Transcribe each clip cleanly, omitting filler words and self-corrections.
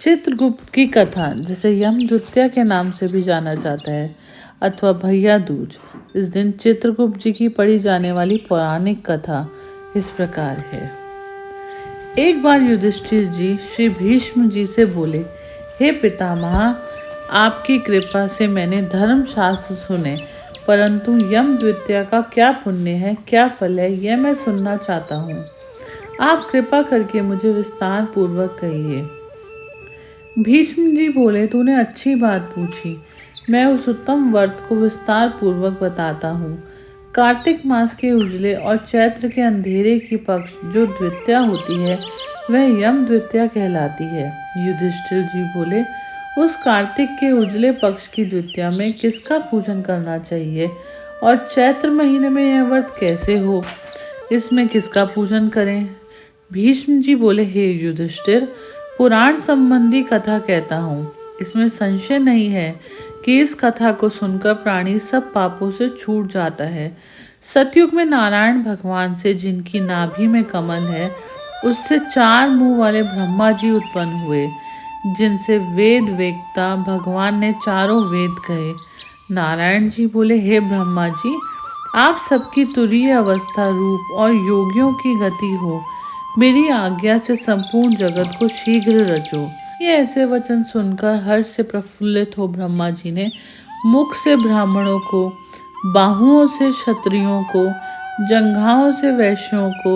चित्रगुप्त की कथा, जिसे यमद्वितीया के नाम से भी जाना जाता है अथवा भैया दूज, इस दिन चित्रगुप्त जी की पढ़ी जाने वाली पौराणिक कथा इस प्रकार है। एक बार युधिष्ठिर जी श्री भीष्म जी से बोले, हे पितामह, आपकी कृपा से मैंने धर्मशास्त्र सुने, परंतु यमद्वितीया का क्या पुण्य है, क्या फल है, यह मैं सुनना चाहता हूँ। आप कृपा करके मुझे विस्तार पूर्वक कहिए। भीष्म जी बोले, तूने अच्छी बात पूछी। मैं उस उत्तम व्रत को विस्तार पूर्वक बताता हूँ। कार्तिक मास के उजले और चैत्र के अंधेरे की पक्ष जो द्वितीया होती है, वह यम द्वितीया कहलाती है। युधिष्ठिर जी बोले, उस कार्तिक के उजले पक्ष की द्वितीया में किसका पूजन करना चाहिए और चैत्र महीने में यह व्रत कैसे हो, इसमें किसका पूजन करें? भीष्म जी बोले, हे युधिष्ठिर, पुराण संबंधी कथा कहता हूँ। इसमें संशय नहीं है कि इस कथा को सुनकर प्राणी सब पापों से छूट जाता है। सतयुग में नारायण भगवान से, जिनकी नाभि में कमल है, उससे 4 मुंह वाले ब्रह्मा जी उत्पन्न हुए, जिनसे वेद वेत्ता भगवान ने चारों वेद कहे। नारायण जी बोले, हे ब्रह्मा जी, आप सबकी तुरीय अवस्था, रूप और योगियों की गति हो। मेरी आज्ञा से संपूर्ण जगत को शीघ्र रचो। ये ऐसे वचन सुनकर हर्ष से प्रफुल्लित हो ब्रह्मा जी ने मुख से ब्राह्मणों को, बाहुओं से क्षत्रियों को, जंघाओं से वैश्यों को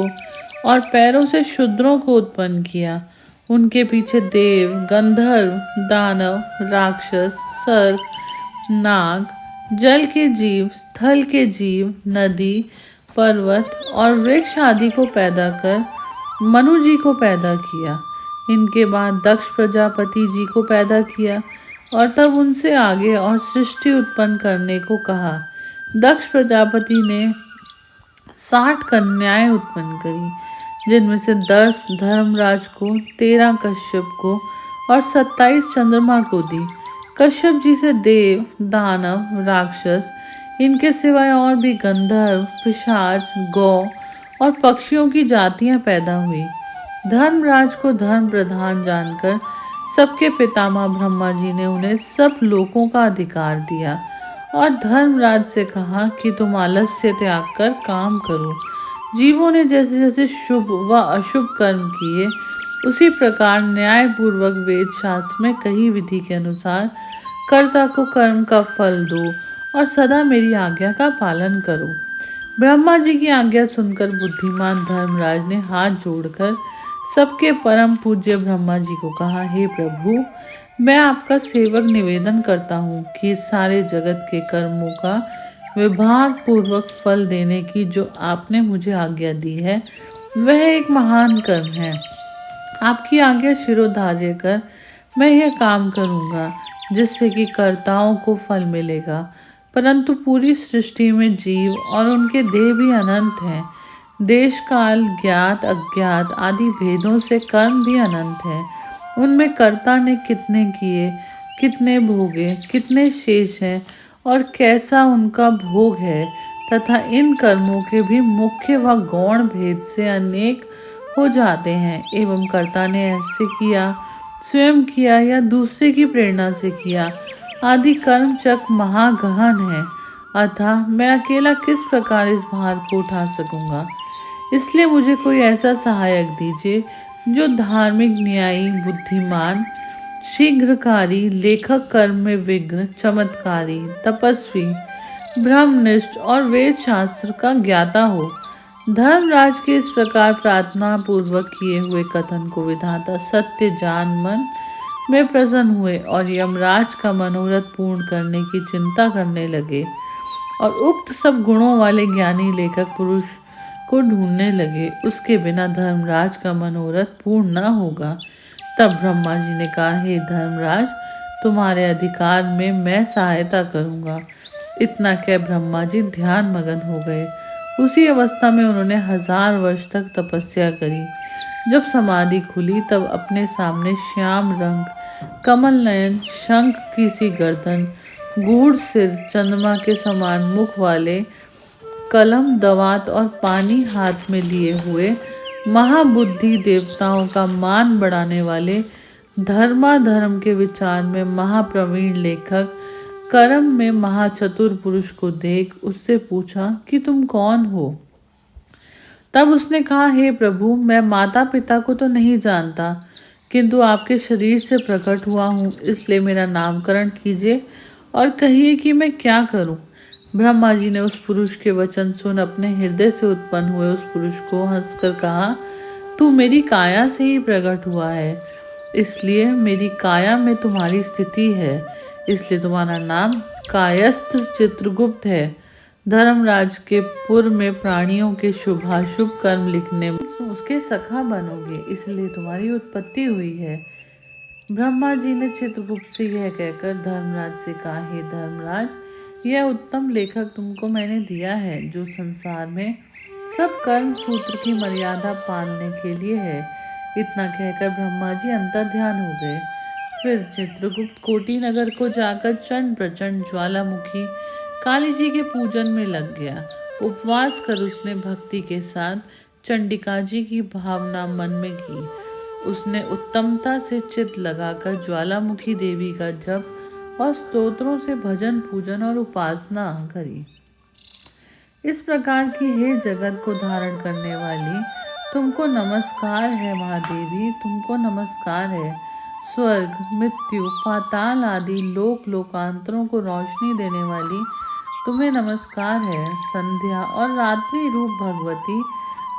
और पैरों से शूद्रों को उत्पन्न किया। उनके पीछे देव, गंधर्व, दानव, राक्षस, सर्प, नाग, जल के जीव, स्थल के जीव, नदी, पर्वत और वृक्ष आदि को पैदा कर मनु जी को पैदा किया। इनके बाद दक्ष प्रजापति जी को पैदा किया और तब उनसे आगे और सृष्टि उत्पन्न करने को कहा। दक्ष प्रजापति ने 60 कन्याएं उत्पन्न करी, जिनमें से 10 धर्मराज को, 13 कश्यप को और 27 चंद्रमा को दी। कश्यप जी से देव, दानव, राक्षस, इनके सिवाय और भी गंधर्व, पिशाच, गौ और पक्षियों की जातियां पैदा हुई। धर्मराज को धर्म प्रधान जानकर सबके पितामह ब्रह्मा जी ने उन्हें सब लोकों का अधिकार दिया और धर्मराज से कहा कि तुम आलस्य त्याग कर काम करो। जीवों ने जैसे जैसे शुभ व अशुभ कर्म किए, उसी प्रकार न्याय पूर्वक वेद शास्त्र में कही विधि के अनुसार कर्ता को कर्म का फल दो और सदा मेरी आज्ञा का पालन करो। ब्रह्मा जी की आज्ञा सुनकर बुद्धिमान धर्मराज ने हाथ जोड़कर सबके परम पूज्य ब्रह्मा जी को कहा, हे प्रभु, मैं आपका सेवक निवेदन करता हूँ कि सारे जगत के कर्मों का विभाग पूर्वक फल देने की जो आपने मुझे आज्ञा दी है, वह एक महान कर्म है। आपकी आज्ञा शिरोधार्य कर मैं यह काम करूँगा, जिससे कि कर्ताओं को फल मिलेगा। परंतु पूरी सृष्टि में जीव और उनके देह भी अनंत हैं। देश काल, ज्ञात अज्ञात आदि भेदों से कर्म भी अनंत हैं। उनमें कर्ता ने कितने किए, कितने भोगे, कितने शेष हैं और कैसा उनका भोग है, तथा इन कर्मों के भी मुख्य व गौण भेद से अनेक हो जाते हैं। एवं कर्ता ने ऐसे किया, स्वयं किया या दूसरे की प्रेरणा से किया, आदि कर्म चक्र महागहन है। अतः मैं अकेला किस प्रकार इस भार को उठा सकूंगा। इसलिए मुझे कोई ऐसा सहायक दीजिए जो धार्मिक, न्यायी, बुद्धिमान, शीघ्रकारी, लेखक कर्म में विघ्न, चमत्कारी, तपस्वी, ब्रह्मनिष्ठ और वेद शास्त्र का ज्ञाता हो। धर्मराज के इस प्रकार प्रार्थना पूर्वक किए हुए कथन को विधाता सत्य जान मन में प्रसन्न हुए और यमराज का मनोरथ पूर्ण करने की चिंता करने लगे और उक्त सब गुणों वाले ज्ञानी लेखक पुरुष को ढूंढने लगे। उसके बिना धर्मराज का मनोरथ पूर्ण न होगा। तब ब्रह्मा जी ने कहा, हे धर्मराज, तुम्हारे अधिकार में मैं सहायता करूंगा। इतना कह ब्रह्मा जी ध्यान मगन हो गए। उसी अवस्था में उन्होंने 1000 वर्ष तक तपस्या करी। जब समाधि खुली, तब अपने सामने श्याम रंग, कमल नयन, शंख की सी गर्दन, गूढ़ सिर, चंद्रमा के समान मुख वाले, कलम, दवात और पानी हाथ में लिए हुए, महाबुद्धि, देवताओं का मान बढ़ाने वाले, धर्माधर्म के विचार में महाप्रवीण लेखक, कर्म में महाचतुर पुरुष को देख उससे पूछा कि तुम कौन हो। तब उसने कहा, हे प्रभु, मैं माता पिता को तो नहीं जानता, किंतु आपके शरीर से प्रकट हुआ हूँ, इसलिए मेरा नामकरण कीजिए और कहिए कि मैं क्या करूं। ब्रह्मा जी ने उस पुरुष के वचन सुन अपने हृदय से उत्पन्न हुए उस पुरुष को हंसकर कहा, तू मेरी काया से ही प्रकट हुआ है, इसलिए मेरी काया में तुम्हारी स्थिति है, इसलिए तुम्हारा नाम कायस्थ चित्रगुप्त है। धर्मराज के पुर में प्राणियों के शुभाशुभ कर्म लिखने में उसके सखा बनोगे, इसलिए तुम्हारी उत्पत्ति हुई है। ब्रह्मा जी ने चित्रगुप्त से यह कहकर धर्मराज से कहा, हे धर्मराज, यह उत्तम लेखक तुमको मैंने दिया है, जो संसार में सब कर्म सूत्र की मर्यादा पालने के लिए है। इतना कहकर ब्रह्मा जी अंतर्ध्यान हो गए। फिर चित्रगुप्त कोटि नगर को जाकर चंड प्रचंड ज्वालामुखी काली जी के पूजन में लग गया। उपवास कर उसने भक्ति के साथ चंडिका जी की भावना मन में की। उसने उत्तमता से चित्त लगाकर ज्वालामुखी देवी का जप और स्तोत्रों से भजन पूजन और उपासना करी। इस प्रकार की, हे जगत को धारण करने वाली, तुमको नमस्कार है। महादेवी, तुमको नमस्कार है। स्वर्ग, मृत्यु, पाताल आदि लोक लोकांतरों को रोशनी देने वाली, तुम्हें नमस्कार है। संध्या और रात्रि रूप भगवती,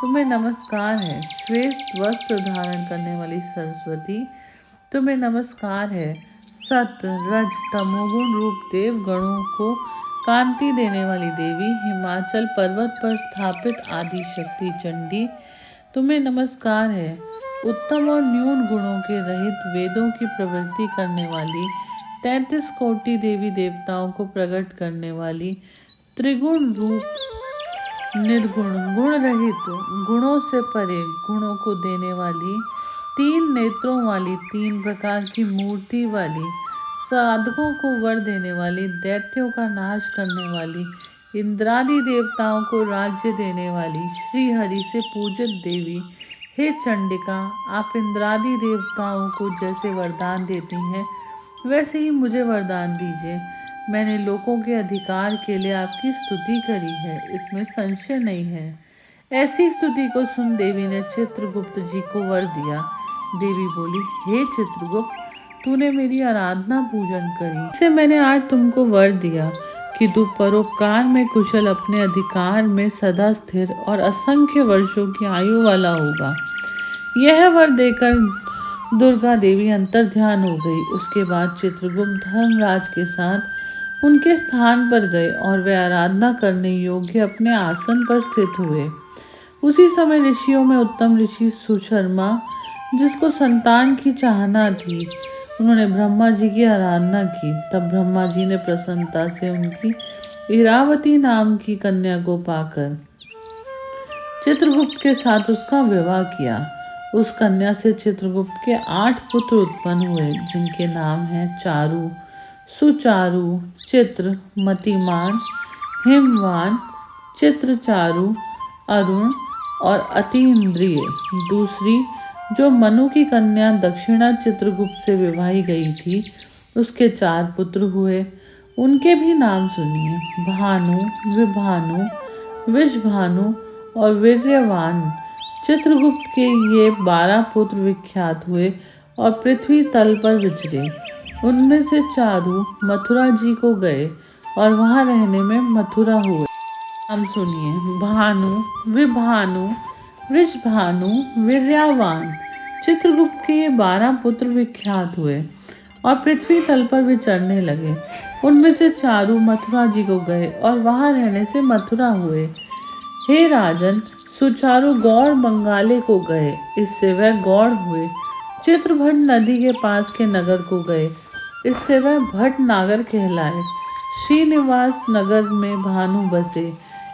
तुम्हें नमस्कार है। श्वेत वस्त्र धारण करने वाली सरस्वती, तुम्हें नमस्कार है। सत रज तमोगुण रूप देव गणों को कांति देने वाली देवी, हिमाचल पर्वत पर स्थापित आदि शक्ति चंडी, तुम्हें नमस्कार है। उत्तम और न्यून गुणों के रहित वेदों की प्रवृत्ति करने वाली, 33 कोटि देवी देवताओं को प्रकट करने वाली, त्रिगुण रूप निर्गुण गुण रहित गुणों से परे गुणों को देने वाली, 3 नेत्रों वाली, 3 प्रकार की मूर्ति वाली, साधकों को वर देने वाली, दैत्यों का नाश करने वाली, इंद्रादि देवताओं को राज्य देने वाली, श्री हरि से पूजित देवी, हे चंडिका, आप इंद्रादि देवताओं को जैसे वरदान देती हैं, वैसे ही मुझे वरदान दीजिए। मैंने लोगों के अधिकार के लिए आपकी स्तुति करी है, इसमें संशय नहीं है। ऐसी स्तुति को सुन देवी ने चित्रगुप्त जी को वर दिया। देवी बोली, हे चित्रगुप्त, तूने मेरी आराधना पूजन करी, इससे मैंने आज तुमको वर दिया कि तू परोपकार में कुशल, अपने अधिकार में सदा स्थिर और असंख्य वर्षों की आयु वाला होगा। यह वर देकर दुर्गा देवी अंतर्ध्यान हो गई। उसके बाद चित्रगुप्त धर्मराज के साथ उनके स्थान पर गए और वे आराधना करने योग्य अपने आसन पर स्थित हुए। उसी समय ऋषियों में उत्तम ऋषि सुशर्मा, जिसको संतान की चाहना थी, उन्होंने ब्रह्मा जी की आराधना की। तब ब्रह्मा जी ने प्रसन्नता से उनकी इरावती नाम की कन्या को पाकर चित्रगुप्त के साथ उसका विवाह किया। उस कन्या से चित्रगुप्त के 8 पुत्र उत्पन्न हुए, जिनके नाम हैं चारु, सुचारु, चित्र, मतिमान, हिमवान, चित्रचारु, अरुण और अतीन्द्रिय। दूसरी, जो मनु की कन्या दक्षिणा चित्रगुप्त से विवाही गई थी, उसके 4 पुत्र हुए। उनके भी नाम सुनिए, भानु, विभानु, विषभानु और वीर्यवान। चित्रगुप्त के ये 12 पुत्र विख्यात हुए और पृथ्वी तल पर विचरे। उनमें से चारु मथुरा जी को गए और वहां रहने में मथुरा हुए। नाम सुनिए, भानु, विभानु, वृषभानु, वीर्यवान। चित्रगुप्त के ये 12 पुत्र विख्यात हुए और पृथ्वी तल पर विचरने लगे। उनमें से चारु मथुरा जी को गए और वहां रहने से मथुरा हुए। हे राजन, सुचारु गौड़ बंगाले को गए, इससे वह गौड़ हुए। चित्रभट नदी के पास के नगर को गए, इससे वह भट नागर कहलाए। श्रीनिवास नगर में भानु बसे,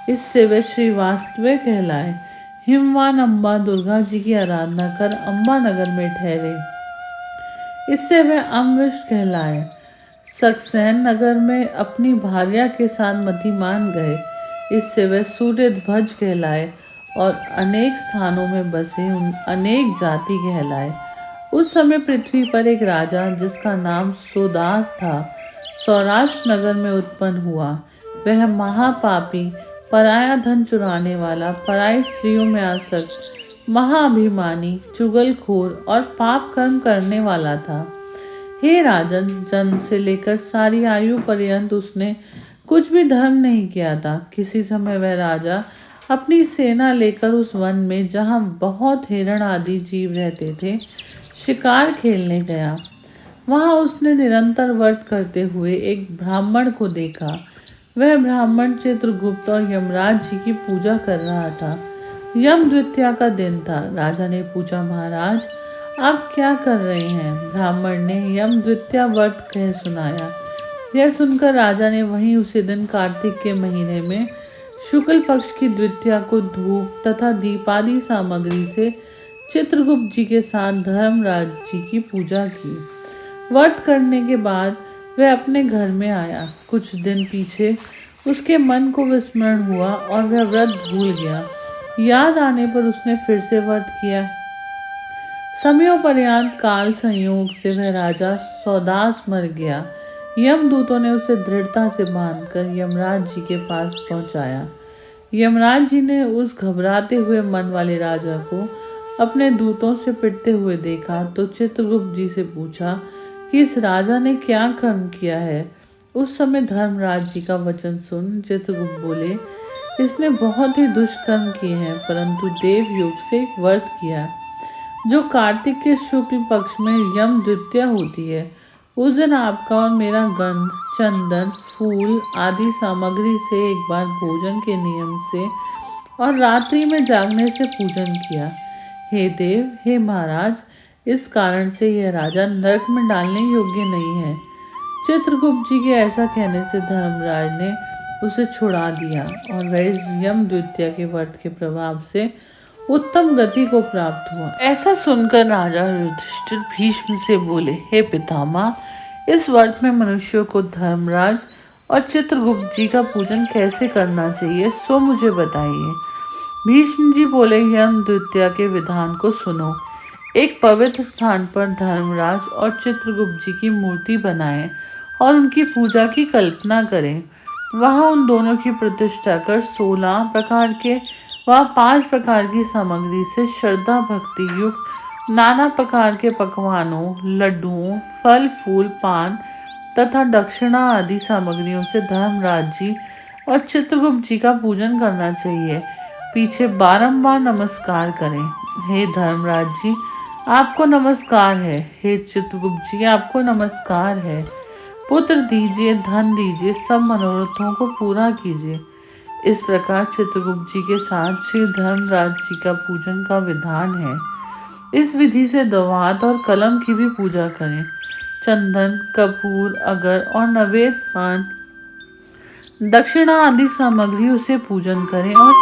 इससे वे श्रीवास्तव कहलाए। हिमवान अम्बा दुर्गा जी की आराधना कर अम्बा नगर में ठहरे, इससे वे अमृष कहलाए। सक्सेन नगर में अपनी भार्या के साथ मतिमान गए, इससे वे सूर्यध्वज कहलाए और अनेक स्थानों में बसे अनेक जाति कहलाए। उस समय पृथ्वी पर एक राजा जिसका नाम सोदास था सौराष्ट्र नगर में उत्पन्न हुआ। वह महापापी, पराया धन चुराने वाला, पराई स्त्रियों में आसक्त, महाअभिमानी, चुगलखोर और पाप कर्म करने वाला था। हे राजन, जन्म से लेकर सारी आयु पर्यंत उसने कुछ भी धर्म नहीं किया था। किसी समय वह राजा अपनी सेना लेकर उस वन में, जहाँ बहुत हिरण आदि जीव रहते थे, शिकार खेलने गया। वहां उसने निरंतर व्रत करते हुए एक ब्राह्मण को देखा। वह ब्राह्मण चित्रगुप्त और यमराज जी की पूजा कर रहा था। यम द्वितीया का दिन था। राजा ने पूछा, महाराज आप क्या कर रहे हैं? ब्राह्मण ने यम द्वितीया व्रत कह सुनाया। यह सुनकर राजा ने वहीं उसी दिन कार्तिक के महीने में शुक्ल पक्ष की द्वितीया को धूप तथा दीपादि सामग्री से चित्रगुप्त जी के साथ धर्मराज जी की पूजा की। व्रत करने के बाद वह अपने घर में आया। कुछ दिन पीछे उसके मन को विस्मरण हुआ और वह व्रत भूल गया। याद आने पर उसने फिर से व्रत किया। समयों पर्यंत काल संयोग से वह राजा सौदास मर गया। यमदूतों ने उसे दृढ़ता से बांधकर यमराज जी के पास पहुंचाया। यमराज जी ने उस घबराते हुए मन वाले राजा को अपने दूतों से पिटते हुए देखा तो चित्रगुप्त जी से पूछा कि इस राजा ने क्या कर्म किया है। उस समय धर्मराज जी का वचन सुन चित्रगुप्त बोले, इसने बहुत ही दुष्कर्म किए हैं, परंतु देव योग से एक व्रत किया। जो कार्तिक के शुक्ल पक्ष में यम द्वितीया होती है, उस दिन आपका और मेरा गंध, चंदन, फूल आदि सामग्री से एक बार भोजन के नियम से और रात्रि में जागने से पूजन किया। हे देव, हे महाराज, इस कारण से यह राजा नरक में डालने योग्य नहीं है। चित्रगुप्त जी के ऐसा कहने से धर्मराज ने उसे छुड़ा दिया और वह इस यम द्वितीया के व्रत के प्रभाव से उत्तम गति को प्राप्त हुआ। ऐसा सुनकर राजा युधिष्ठिर भीष्म से बोले, हे पितामह, इस व्रत में मनुष्यों को धर्मराज और चित्रगुप्त जी का पूजन कैसे करना चाहिए, सो मुझे बताइए। भीष्म जी बोले, यम द्वितीया के विधान को सुनो। एक पवित्र स्थान पर धर्मराज और चित्रगुप्त जी की मूर्ति बनाएं और उनकी पूजा की कल्पना करें। वहां उन दोनों की प्रतिष्ठा कर 16 प्रकार के व 5 प्रकार की सामग्री से श्रद्धा भक्ति युक्त नाना प्रकार के पकवानों, लड्डुओं, फल फूल, पान तथा दक्षिणा आदि सामग्रियों से धर्मराज जी और चित्रगुप्त जी का पूजन करना चाहिए। पीछे बारंबार नमस्कार करें। हे धर्मराज जी, आपको नमस्कार है। हे चित्रगुप्त जी, आपको नमस्कार है। पुत्र दीजिए, धन दीजिए, सब मनोरथों को पूरा कीजिए। इस प्रकार चित्रगुप्त जी के साथ श्री धर्मराज जी का पूजन का विधान है। इस विधि से दवात और कलम की भी पूजा करें। चंदन, कपूर, अगर और नवेद, पान, दक्षिणा आदि सामग्री उसे पूजन करें और